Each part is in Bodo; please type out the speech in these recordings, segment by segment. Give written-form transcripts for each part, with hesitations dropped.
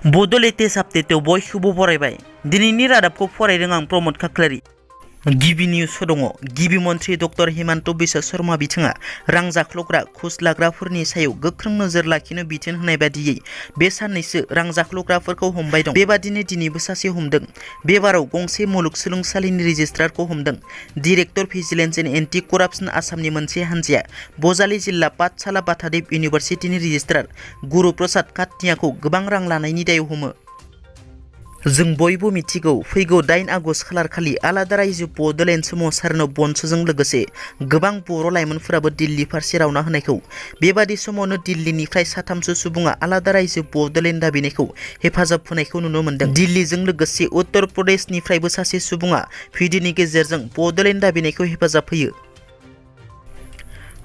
बड' लेटेस्ट आपडेटआव बयखौबो बरायबाय। दिनैनि रादाबखौ फरायदों आं प्रमद खाख्लारि। गिबि निउस दङ। गिबि मन्थ्रि डक्टर हिमन्त बिश्व शर्मा बिथाङा रां जाख्ल'ग्रा घुस लाग्राफोरनि सायाव गोख्रों नोजोर लाखिनो बिथोन होनाय बादियै बे साननैसो रां जाख्ल'ग्राफोरखौ हमबाय दं। बेबादिनो दिनैबो सासे हमदों। बे बाराव गंसे मुलुगसोलोंसालिनि रेजिस्ट्रारखौ हमदों। डिरेक्टर भिजिलेन्स एन्ड एन्टि करापसन आसामनि मोनसे हान्जाया बजालि जिल्ला पाठशाला बाथादेब इउनिभार्सिटिनि रेजिस्ट्रार गुरु प्रसाद कात्याखौ गोबां रां लानायनि दायाव हमो। जों बयबो मिथिगौ, फैगौ 8 आगस्ट खालारखालि आलादा रायजो बड'लेण्ड सोमावसारनो बनस'जों लोगोसे गोबां बर' लाइमोनफोराबो दिल्ली फारसे रावना होनायखौ। बेबादि समावनो दिल्लीनिफ्राय साथामसो सुबुङा आलादा रायजो बड'लेण्ड दाबिनायखौ हेफाजाब होनायखौ नुनो मोन्दों। दिल्लीजों लोगोसे उत्तर प्रदेशनिफ्रायबो सासे सुबुङा भिडिअ'नि गेजेरजों बड'लेण्ड दाबिनायखौ हेफाजाब होयो।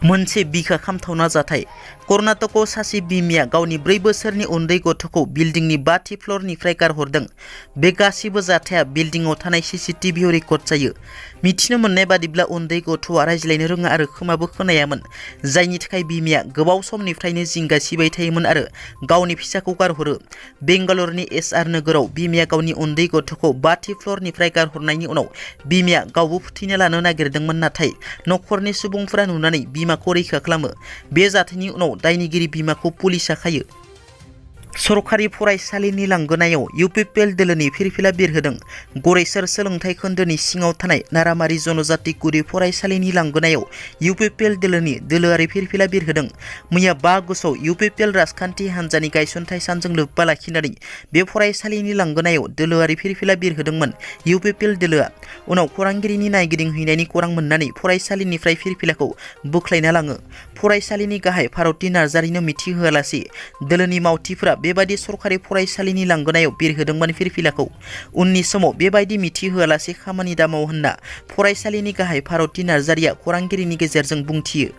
मोनसे बिखा खामथावना जाथाय। कर्नाटकआव सासे बिमाया गावनि 4 बोसोरनि उन्दै गथ'खौ बिल्डिंनि 5थि फ्ल'रनिफ्राय गारहरदों। बे गासिबो जाथाया बिल्डिंआव थानाय CCTVआव रेकर्ड जायो। मिथिनो मोननाय बादिब्ला उन्दै गथ'आ रायज्लायनो रोङा आरो खोमाबो खोनायामोन, जायनि थाखाय बिमाया गोबाव समनिफ्रायनो जिंगा सिबाय थायोमोन आरो गावनि फिसाखौ गारहरो। बेंगालुरुनि SR नोगोराव बिमाया गावनि उन्दै गथ'खौ 5थि फ्ल'रनिफ्राय गारहरनायनि उनाव बिमाया गावबो फोथैनो लानो नागिरदोंमोन, नाथाय नखरनि सुबुंफोरा नुनानै बिमाखौ रैखा खालामो। बे जाथायनि उनाव दायनिगिरि बिमाखौ पुलिसआ खायो। सरकारि फरायसालिनि लांगोनायाव UPPL दोलोनि फिरफिला बिरहोदों। गरेस्वर सोलोंथाइ खोन्दोनि सिङाव थानाय नारामारि जनजाति गुदि फरायसालिनि लांगोनायाव UPPL दोलोनि दोलोआरि फिरफिला बिरहोदों। मैया 5 आगस्टआव UPPL राजखान्थि हान्जानि गायसनथाइ सानजों लोब्बा लाखिनानै बे फरायसालिनि लांगोनायाव दोलोआरि फिरफिला बिरहोदोंमोन UPPL दोलोआ। उनाव खौरांगिरिनि नायगिदिंहैनायनि खौरां मोननानै फरायसालिनिफ्राय फिरफिलाखौ बोख्लायना लाङो। फरायसालिनि गाहाय भारती नार्जारिनो मिथिहोआलासे दोलोनि मावथिफोरा बेबादि सरकारि फरायसालिनि लांगोनायाव बिरहोदोंमोन फिरफिलाखौ। उननि समाव बेबायदि मिथिहोआलासे खामानि दामाव होनना फरायसालिनि गाहाय भारती नार्जारिया खौरांगिरिनि गेजेरजों बुंथियो।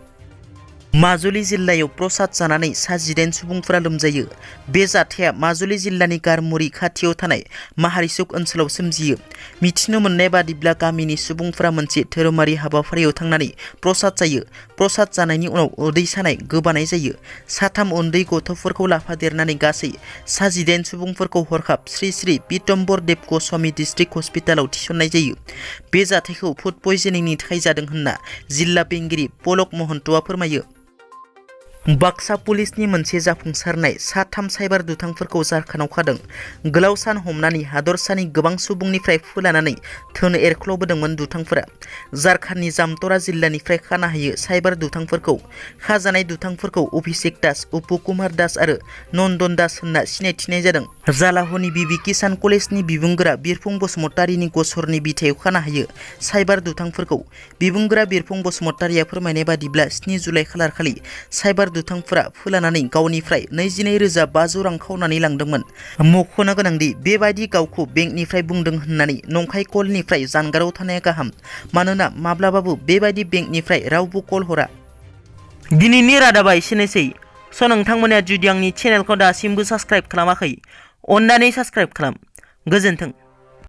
माजुलि जिल्लायाव प्रसाद जानानै सा 18 सुबुंफोरा लोमजायो। बे जाथाया माजुलि जिल्लानि गारमुरि खाथियाव थानाय माहारिसुक ओनसोलाव सोमजियो। मिथिनो मोननाय बादिब्ला गामिनि सुबुंफोरा मोनसे धोरोमारि हाबाफारियाव थांनानै प्रसाद जायो। प्रसाद जानायनि उनाव उदै सानाय, गोबानाय जायो। 3 उन्दै गथ'फोरखौ लाफादेरनानै गासै सा 18 सुबुंफोरखौ हरखाब श्री श्री पीतम्बर देब गस्वामी डिस्ट्रिक्ट हस्पिटालाव थिसननाय जायो। बे जाथायखौ फुड पयजनिंनि थाखाय जादों होनना जिल्ला बेंगिरि पलक महन्तआ फोरमायो। बाक्सा पुलिसनि मोनसे जाफुंसारनाय सा 3 साइबार दुथांफोरखौ झारखान्डआव खादों। गोलाव सान हमनानै हादरसानि गोबां सुबुंनिफ्राय फोलानानै धोन एरख्ल'बोदोंमोन दुथांफोरा। झारखान्डनि जामतरा जिल्लानिफ्राय खाना होयो साइबार दुथांफोरखौ। खाजानाय दुथांफोरखौ अभिषेक दास, उपु कुमार दास आरो नन्दन दास होनना सिनायथिनाय जादों। जालाहनि बिबि किसान कलेजनि बिबुंगोरा बिरफुं बसुमतारीनि गसरनि बिथायाव खाना होयो साइबार दुथांफोरखौ। बिबुंगोरा बिरफुं बसुमतारीया फोरमायनाय बादिब्ला 7 जुलाइ खालारखालि साइबार दुथांफोरा फोलानानै गावनिफ्राय 22,500 रां खावनानै लांदोंमोन। मख'नो गोनांदि बेबायदि गावखौ बेंकनिफ्राय बुंदों होननानै नंखाय कलनिफ्राय जानगाराव थानाया गाहाम, मानोना माब्लाबाबो बेबायदि बेंकनिफ्राय रावबो कल हरा। दिनैनि रादाबा एसेनोसै। नोंथांमोना जुदि आंनि चेनेलखौ दासिमबो साबस्क्राइब खालामाखै, अन्नानै साबस्क्राइब खालाम। गोजोन्थों।